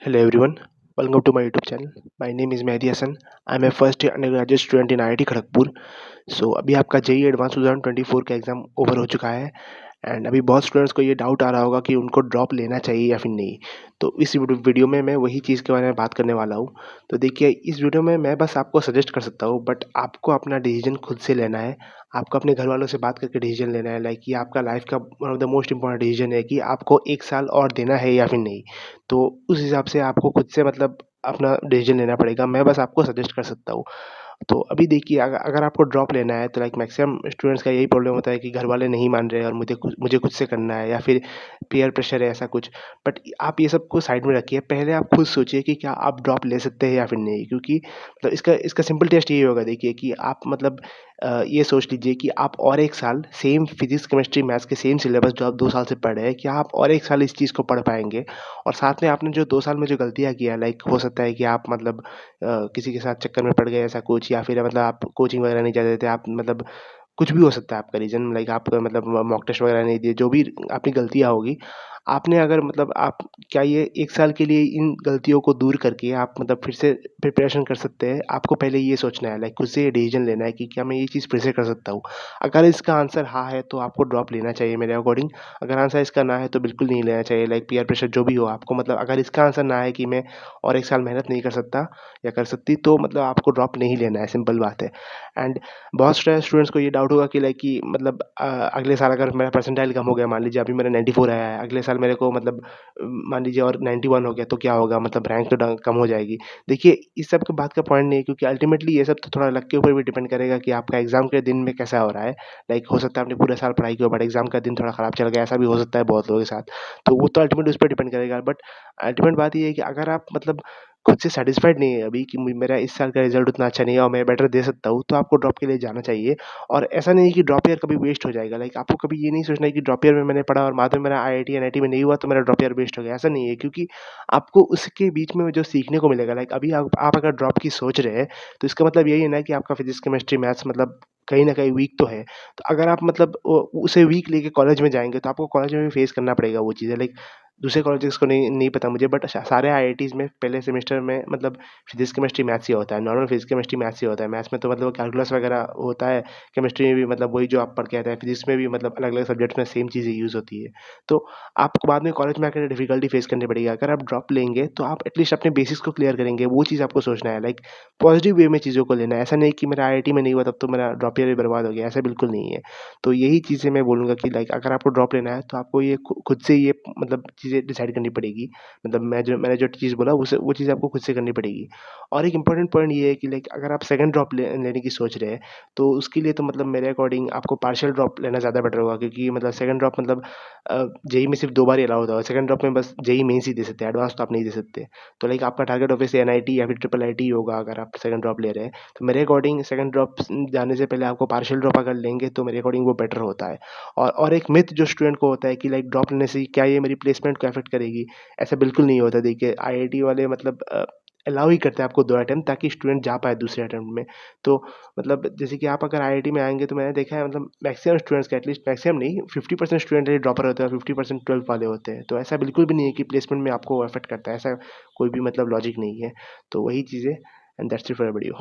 Hello everyone, welcome to my YouTube channel. My name is Mehdi Hassan. I'm a first year undergraduate student in IIT Kharagpur. सो अभी आपका JEE advance 2024 का exam over हो चुका है and अभी बहुत students को ये डाउट आ रहा होगा कि उनको ड्रॉप लेना चाहिए या फिर नहीं. तो इस वीडियो में मैं वही चीज़ के बारे में बात करने वाला हूँ. तो देखिए, इस वीडियो में मैं बस आपको सजेस्ट कर सकता हूँ, बट आपको अपना डिसीजन खुद से लेना है. आपको अपने घर वालों से बात करके डिसीजन लेना है. लाइक ये आपका लाइफ का one of the most important decision है कि आपको 1 साल और देना है या फिर नहीं. तो उस हिसाब से आपको खुद से मतलब अपना डिसीजन लेना पड़ेगा. मैं बस आपको सजेस्ट कर सकता हूँ. तो अभी देखिए, अगर आपको ड्रॉप लेना है तो लाइक मैक्सिमम स्टूडेंट्स का यही प्रॉब्लम होता है कि घर वाले नहीं मान रहे हैं और मुझे खुद से करना है या फिर पीयर प्रेशर है, ऐसा कुछ. बट आप ये सब को साइड में रखिए. पहले आप खुद सोचिए कि क्या आप ड्रॉप ले सकते हैं या फिर नहीं, क्योंकि मतलब इसका सिंपल टेस्ट यही होगा. देखिए कि आप मतलब ये सोच लीजिए कि आप और 1 साल सेम फिज़िक्स, केमिस्ट्री, मैथ्स के सेम सिलेबस जो आप 2 साल से पढ़ रहे हैं, क्या आप और 1 साल इस चीज़ को पढ़ पाएँगे? और साथ में आपने जो 2 साल में जो गलतियाँ किया, लाइक हो सकता है कि आप मतलब किसी के साथ चक्कर में पड़ गए, ऐसा कुछ, या फिर मतलब आप कोचिंग वगैरह नहीं जाते थे, आप मतलब कुछ भी हो सकता है आपका रीज़न, लाइक आप मतलब मॉक टेस्ट वगैरह नहीं दिए, जो भी आपकी गलतियाँ होगी, आपने अगर मतलब आप क्या ये 1 साल के लिए इन गलतियों को दूर करके आप मतलब फिर से प्रिपरेशन कर सकते हैं? आपको पहले ये सोचना है, लाइक खुद से ये डिसीज़न लेना है कि क्या मैं ये चीज़ फिर से कर सकता हूँ? अगर इसका आंसर हाँ है, तो आपको ड्रॉप लेना चाहिए मेरे अकॉर्डिंग. अगर आंसर इसका ना है, तो बिल्कुल नहीं लेना चाहिए. लाइक पीयर प्रेशर जो भी हो आपको, मतलब अगर इसका आंसर ना है कि मैं और 1 साल मेहनत नहीं कर सकता या कर सकती, तो मतलब आपको ड्रॉप नहीं लेना है, सिंपल बात है. एंड बहुत सारे स्टूडेंट्स को ये डाउट होगा कि लाइक कि मतलब अगले साल अगर मेरा परसेंटाइल कम हो गया, मान लीजिए अभी मेरा 94 आया है, अगले साल मेरे को मतलब मान लीजिए और 91 हो गया, तो क्या होगा, मतलब रैंक तो कम हो जाएगी. देखिए, इस सब के बात का पॉइंट नहीं है, क्योंकि अल्टीमेटली ये सब तो थोड़ा लक के ऊपर भी डिपेंड करेगा कि आपका एग्जाम के दिन में कैसा हो रहा है. लाइक हो सकता है आपने पूरा साल पढ़ाई की, बट एग्जाम का दिन थोड़ा खराब चल गया, ऐसा भी हो सकता है बहुत लोगों के साथ. तो वो तो अल्टीमेट उस पर डिपेंड करेगा. बट अल्टीमेट बात ये है कि अगर आप मतलब खुद से सैटिस्फाइड नहीं है अभी कि मेरा इस साल का रिजल्ट उतना अच्छा नहीं है और मैं बेटर दे सकता हूँ, तो आपको ड्रॉप के लिए जाना चाहिए. और ऐसा नहीं है कि ड्रॉप ईयर कभी वेस्ट हो जाएगा. लाइक आपको कभी ये नहीं सोचना है कि ड्रॉप ईयर में मैंने पढ़ा और बाद में मेरा आईआईटी एनआईटी में नहीं हुआ, तो मेरा ड्रॉप ईयर वेस्ट हो गया. ऐसा नहीं है, क्योंकि आपको उसके बीच में जो सीखने को मिलेगा, लाइक अभी आप अगर ड्रॉप की सोच रहे हैं, तो इसका मतलब यही है ना कि आपका फिजिक्स, केमिस्ट्री, मैथ्स मतलब कहीं न कहीं वीक तो है. तो अगर आप मतलब उसे वीक लेके कॉलेज में जाएँगे, तो आपको कॉलेज में भी फेस करना पड़ेगा वो चीज़ें. लाइक दूसरे कॉलेजेस को नहीं पता मुझे, बट सारे आईआईटीज़ में पहले सेमेस्टर में मतलब फिजिक्स, केमिस्ट्री, मैथ्स ही होता है. नॉर्मल फिजिक्स, केमिस्ट्री, मैथ्स ही होता है. मैथ्स में तो मतलब कैलकुलस वगैरह होता है. केमिस्ट्री में भी मतलब वही जो आप पढ़ के आते हैं. फिजिक्स में भी मतलब अलग-अलग सब्जेक्ट्स में सेम चीज़ें यूज़ होती है. तो आपको बाद में कॉलेज में आकर डिफ़िकल्टी फेस करनी पड़ेगी. अगर आप ड्रॉप लेंगे, तो आप एटलीस्ट अपने बेसिक्स को क्लियर करेंगे. वो चीज़ आपको सोचना है. लाइक पॉज़िटिव वे में चीज़ों को लेना है. ऐसा नहीं कि मेरा आईआईटी में नहीं हुआ तब तो मेरा ड्रॉप ईयर भी बर्बाद हो गया, ऐसा बिल्कुल नहीं है. तो यही चीज़ें मैं बोलूँगा कि लाइक अगर आपको ड्रॉप लेना है, तो आपको ये खुद से ये मतलब चीज़ें डिसाइड करनी पड़ेगी. मतलब मैंने जो चीज़ बोला उसे वो चीज़ आपको खुद से करनी पड़ेगी. और एक इम्पोर्टेंट पॉइंट ये है कि लाइक अगर आप सेकंड ड्रॉप लेने की सोच रहे हैं, तो उसके लिए तो मतलब मेरे अकॉर्डिंग आपको पार्शियल ड्रॉप लेना ज़्यादा बेटर होगा, क्योंकि मतलब सेकंड ड्रॉप मतलब जेईई में सिर्फ 2 बार ही अलाउ होता है. सेकंड ड्रॉप में बस जेईई मेंस ही दे सकते हैं, एडवांस तो आप नहीं दे सकते. तो लाइक आपका टारगेट ऑब्वियसली एनआईटी या फिर ट्रिपल आईटी होगा अगर आप सेकंड ड्रॉप ले रहे हैं. तो मेरे अकॉर्डिंग सेकंड ड्रॉप जाने से पहले आपको पार्शियल ड्रॉप अगर लेंगे, तो मेरे अकॉर्डिंग वो बेटर होता है. और एक मिथ जो स्टूडेंट को होता है कि लाइक ड्रॉप लेने से क्या ये मेरी प्लेसमेंट को अफेक्ट करेगी? ऐसा बिल्कुल नहीं होता. देखिए, आईआईटी वाले मतलब अलाउ ही करते हैं आपको 2 अटेम्प्ट, ताकि स्टूडेंट जा पाए दूसरे अटेम्प्ट में. तो मतलब जैसे कि आप अगर आईआईटी में आएँगे, तो मैंने देखा है मतलब मैक्सिमम स्टूडेंट्स का, एटलीस्ट मैक्सिमम नहीं, 50% स्टूडेंट है ड्रॉपर होते हैं और 50% 12th वाले होते हैं. तो ऐसा बिल्कुल भी नहीं है कि प्लेसमेंट में आपको अफेक्ट करता है. ऐसा कोई भी मतलब लॉजिक नहीं है. तो वही चीज़ें. And that's it for the video.